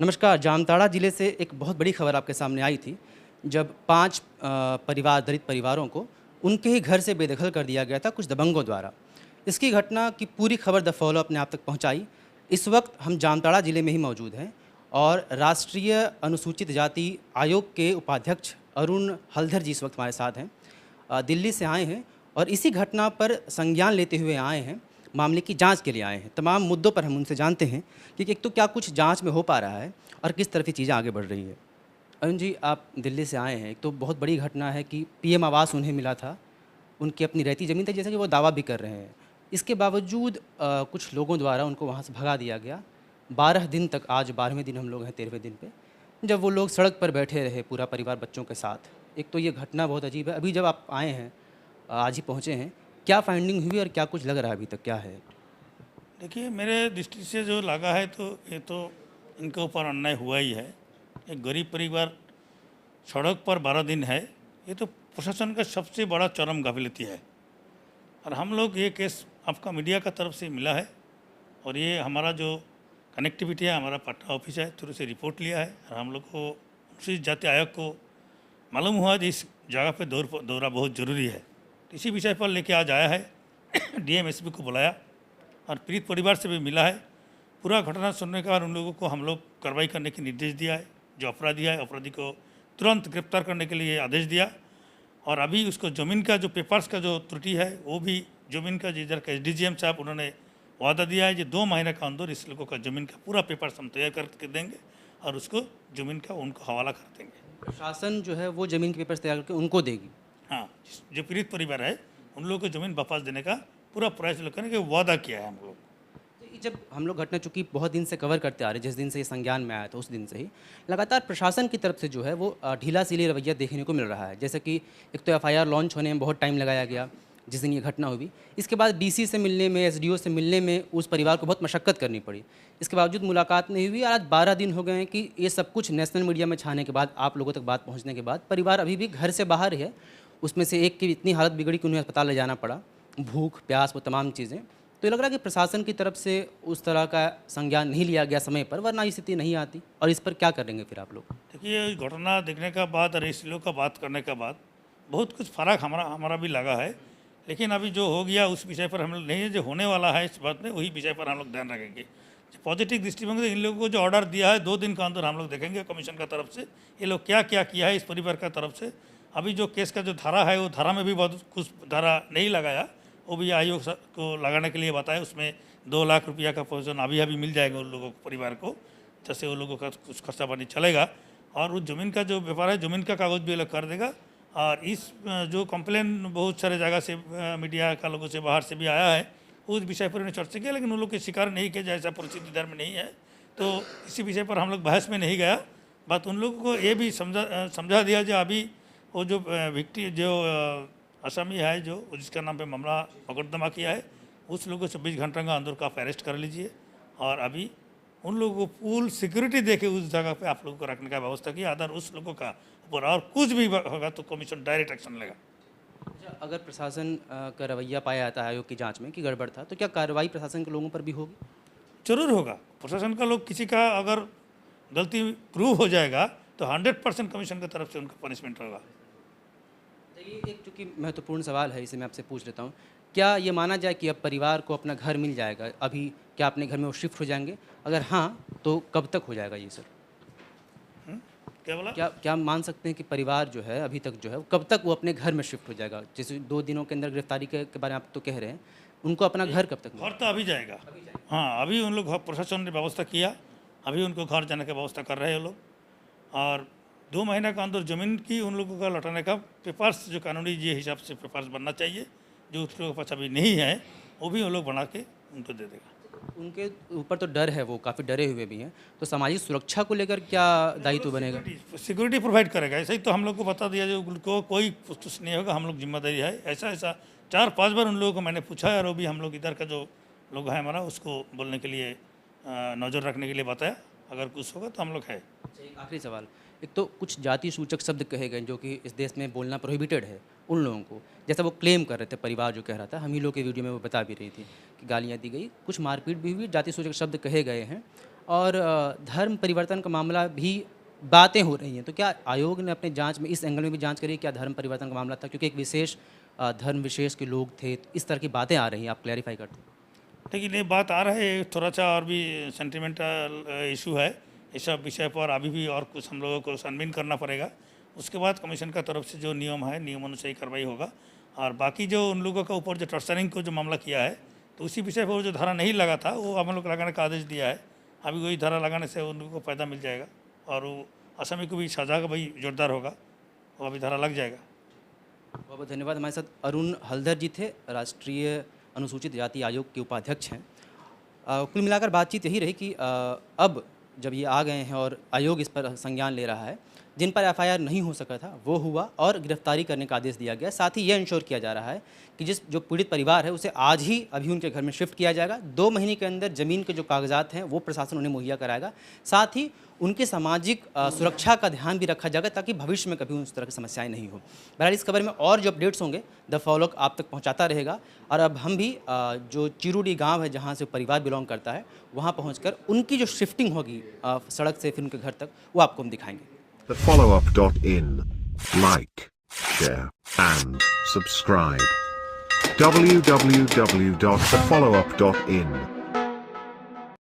नमस्कार। जामताड़ा ज़िले से एक बहुत बड़ी खबर आपके सामने आई थी, जब 5 परिवार दलित परिवारों को उनके ही घर से बेदखल कर दिया गया था कुछ दबंगों द्वारा। इसकी घटना की पूरी खबर द फॉलो अपने आप तक पहुंचाई। इस वक्त हम जामताड़ा ज़िले में ही मौजूद हैं और राष्ट्रीय अनुसूचित जाति आयोग के उपाध्यक्ष अरुण हल्दर जी इस वक्त हमारे साथ हैं। दिल्ली से आए हैं और इसी घटना पर संज्ञान लेते हुए आए हैं, मामले की जांच के लिए आए हैं। तमाम मुद्दों पर हम उनसे जानते हैं कि एक तो क्या कुछ जांच में हो पा रहा है और किस तरह की चीज़ें आगे बढ़ रही है। अरुण जी, आप दिल्ली से आए हैं। एक तो बहुत बड़ी घटना है कि पीएम आवास उन्हें मिला था, उनकी अपनी रहती ज़मीन थी, जैसा कि वो दावा भी कर रहे हैं। इसके बावजूद कुछ लोगों द्वारा उनको वहाँ से भगा दिया गया। 12 दिन तक, आज 12वें दिन हम लोग हैं, 13वें दिन पे, जब वो लोग सड़क पर बैठे रहे पूरा परिवार बच्चों के साथ। एक तो ये घटना बहुत अजीब है। अभी जब आप आए हैं, आज ही पहुँचे हैं, क्या फाइंडिंग हुई और क्या कुछ लग रहा है अभी तक, क्या है? देखिए, मेरे दृष्टि से जो लगा है तो ये तो इनके ऊपर अन्याय हुआ ही है। एक गरीब परिवार सड़क पर 12 दिन है, ये तो प्रशासन का सबसे बड़ा चरम गाफिलती है। और हम लोग ये केस आपका मीडिया का तरफ से मिला है और ये हमारा जो कनेक्टिविटी है, हमारा पटना ऑफिस है, थ्रू से रिपोर्ट लिया है और हम लोग को अनुसूचित जाति आयोग को मालूम हुआ कि इस जगह पे दौरा बहुत ज़रूरी है। इसी विषय पर लेके आज आया है। डीएम एसपी को बुलाया और पीड़ित परिवार से भी मिला है। पूरा घटना सुनने के बाद उन लोगों को हम लोग कार्रवाई करने के निर्देश दिया है। जो अपराधी है, अपराधी को तुरंत गिरफ्तार करने के लिए आदेश दिया। और अभी उसको ज़मीन का जो पेपर्स का जो त्रुटि है, वो भी ज़मीन का जिधर का एसडीजीएम साहब उन्होंने वादा दिया है कि 2 महीने का अंदर इस लोगों का ज़मीन का पूरा पेपर्स हम तैयार करके देंगे और उसको ज़मीन का उनको हवाला कर देंगे। प्रशासन जो है वो ज़मीन के पेपर्स तैयार करके उनको देगी? हाँ, जो पीड़ित परिवार है उन लोगों को ज़मीन वापस देने का पूरा प्रयास करने का वादा किया है हम लोग। जब हम लोग घटना चूँकि बहुत दिन से कवर करते आ रहे, जिस दिन से ये संज्ञान में आया था उस दिन से ही लगातार प्रशासन की तरफ से जो है वो ढीला-सिली रवैया देखने को मिल रहा है। जैसे कि एक तो एफआईआर लॉन्च होने में बहुत टाइम लगाया गया जिस दिन ये घटना हुई। इसके बाद डीसी से मिलने में, एसडीओ से मिलने में उस परिवार को बहुत मशक्कत करनी पड़ी। इसके बावजूद मुलाकात नहीं हुई और आज 12 दिन हो गए हैं कि ये सब कुछ नेशनल मीडिया में छाने के बाद, आप लोगों तक बात पहुँचने के बाद परिवार अभी भी घर से बाहर है। उसमें से एक की इतनी हालत बिगड़ी कि उन्हें अस्पताल ले जाना पड़ा, भूख, प्यास, वो तमाम चीज़ें। तो ये लग रहा है कि प्रशासन की तरफ से उस तरह का संज्ञान नहीं लिया गया समय पर, वरना ये स्थिति नहीं आती। और इस पर क्या करेंगे फिर आप लोग? देखिए, घटना देखने का बाद और इस लोग का बात करने के बाद बहुत कुछ फ़र्क हमारा भी लगा है। लेकिन अभी जो हो गया उस विषय पर हम लोग नहीं, जो होने वाला है इस बात में, वही विषय पर हम लोग ध्यान रखेंगे। पॉजिटिव दृष्टिकोण से इन लोगों को जो ऑर्डर दिया है 2 दिन के अंदर हम लोग देखेंगे कमीशन का तरफ से ये लोग क्या क्या किया है इस परिवार का तरफ से। अभी जो केस का जो धारा है, वो धारा में भी बहुत कुछ धारा नहीं लगाया, वो भी आयोग को लगाने के लिए बताया। उसमें 2 लाख रुपया का पोजीशन अभी मिल जाएगा उन लोगों को, परिवार को, जैसे उन लोगों का कुछ खर्चा पानी चलेगा। और उस ज़मीन का जो व्यापार है, ज़मीन का कागज़ भी अलग कर देगा। और इस जो कंप्लेन बहुत सारे जगह से मीडिया का लोगों से बाहर से भी आया है, उस विषय पर उन्होंने चर्चा किया, लेकिन उन लोग के शिकार नहीं किया, जैसा परिस्थिति इधर में नहीं है। तो इसी विषय पर हम लोग बहस में नहीं गया। बात उन लोगों को ये भी समझा दिया जो अभी वो जो विक्टी जो आसामी है, जो जिसका नाम पे मामला मुकदमा किया है, उस लोगों को 24 घंटे का अंदर का आप अरेस्ट कर लीजिए। और अभी उन लोगों को फुल सिक्योरिटी दे के उस जगह पे आप लोगों को रखने का व्यवस्था किया। अगर उस लोगों का ऊपर और कुछ भी होगा तो कमीशन डायरेक्ट एक्शन लेगा। अच्छा, अगर प्रशासन का रवैया पाया जाता है आयोग की जांच में कि गड़बड़ था, तो क्या कार्रवाई प्रशासन के लोगों पर भी होगी? जरूर होगा। प्रशासन का लोग किसी का अगर गलती प्रूव हो जाएगा तो 100% कमीशन की तरफ से उनका पनिशमेंट होगा। ये एक चूँकि महत्वपूर्ण सवाल है, इसे मैं आपसे पूछ लेता हूँ। क्या ये माना जाए कि अब परिवार को अपना घर मिल जाएगा? अभी क्या अपने घर में वो शिफ्ट हो जाएंगे? अगर हाँ, तो कब तक हो जाएगा ये सर? क्या बोला? क्या मान सकते हैं कि परिवार जो है अभी तक जो है वो कब तक वो अपने घर में शिफ्ट हो जाएगा? जैसे 2 दिनों के अंदर गिरफ्तारी के बारे में आप तो कह रहे हैं, उनको अपना घर कब तक घर तो अभी जाएगा। हाँ, अभी उन लोग प्रशासन ने व्यवस्था किया, अभी उनको घर जाने की व्यवस्था कर रहे हैं लोग। और 2 महीने के अंदर ज़मीन की उन लोगों का लौटाने का पेपर्स जो कानूनी जी हिसाब से पेपर्स बनना चाहिए, जो उस लोगों के पास अभी नहीं है, वो भी उन लोग बना के उनको दे देगा। उनके ऊपर तो डर है, वो काफ़ी डरे हुए भी हैं, तो सामाजिक सुरक्षा को लेकर क्या दायित्व बनेगा? सिक्योरिटी प्रोवाइड करेगा। ऐसा ही तो हम लोग को बता दिया, जो उनको कोई कुछ नहीं होगा, हम लोग जिम्मेदारी है। ऐसा 4-5 बार उन लोगों को मैंने पूछा है और वो भी हम लोग इधर का जो लोग है हमारा, उसको बोलने के लिए, नज़र रखने के लिए बताया। अगर कुछ होगा तो हम लोग है। एक आखिरी सवाल, एक तो कुछ जाति सूचक शब्द कहे गए जो कि इस देश में बोलना प्रोहिबिटेड है उन लोगों को, जैसा वो क्लेम कर रहे थे, परिवार जो कह रहा था, हम ही लोग के वीडियो में वो बता भी रही थी कि गालियाँ दी गई, कुछ मारपीट भी हुई, जाति सूचक शब्द कहे गए हैं। और धर्म परिवर्तन का मामला भी बातें हो रही हैं, तो क्या आयोग ने अपने जांच में इस एंगल में भी जांच करी है, क्या धर्म परिवर्तन का मामला था, क्योंकि एक विशेष धर्म विशेष के लोग थे, तो इस तरह की बातें आ रही हैं, आप क्लैरिफाई कर दें। लेकिन ये बात आ रहा है थोड़ा सा और भी सेंटिमेंटल इशू है, इस सब विषय पर अभी भी और कुछ हम लोगों को छानबीन करना पड़ेगा। उसके बाद कमीशन का तरफ से जो नियम है नियम अनुसार कार्रवाई होगा। और बाकी जो उन लोगों के ऊपर जो टर्चरिंग को जो मामला किया है, तो उसी विषय पर जो धारा नहीं लगा था वो हम लोग लगाने का आदेश दिया है। अभी वही धारा लगाने से उन लोगों को फ़ायदा मिल जाएगा और वो आसामी को भी सजा का भाई जोरदार होगा, वो अभी धारा लग जाएगा। बहुत बहुत धन्यवाद। हमारे साथ अरुण हल्दर जी थे, राष्ट्रीय अनुसूचित जाति आयोग के उपाध्यक्ष हैं। कुल मिलाकर बातचीत यही रही कि अब जब ये आ गए हैं और आयोग इस पर संज्ञान ले रहा है, जिन पर एफआईआर नहीं हो सका था वो हुआ और गिरफ्तारी करने का आदेश दिया गया। साथ ही ये इंश्योर किया जा रहा है कि जो पीड़ित परिवार है उसे आज ही अभी उनके घर में शिफ्ट किया जाएगा। 2 महीने के अंदर ज़मीन के जो कागजात हैं वो प्रशासन उन्हें मुहैया कराएगा। साथ ही उनके सामाजिक सुरक्षा का ध्यान भी रखा जाएगा ताकि भविष्य में कभी उस तरह की समस्याएं नहीं हो। बहरहाल इस खबर में और जो अपडेट्स होंगे द फॉलो आप तक पहुंचाता रहेगा। और अब हम भी जो चिरुडी गांव है जहां से परिवार बिलोंग करता है वहां पहुंचकर उनकी जो शिफ्टिंग होगी सड़क से फिर उनके घर तक, वो आपको हम दिखाएंगे। TheFollowUp.in. Like, share, and subscribe. www.thefollowup.in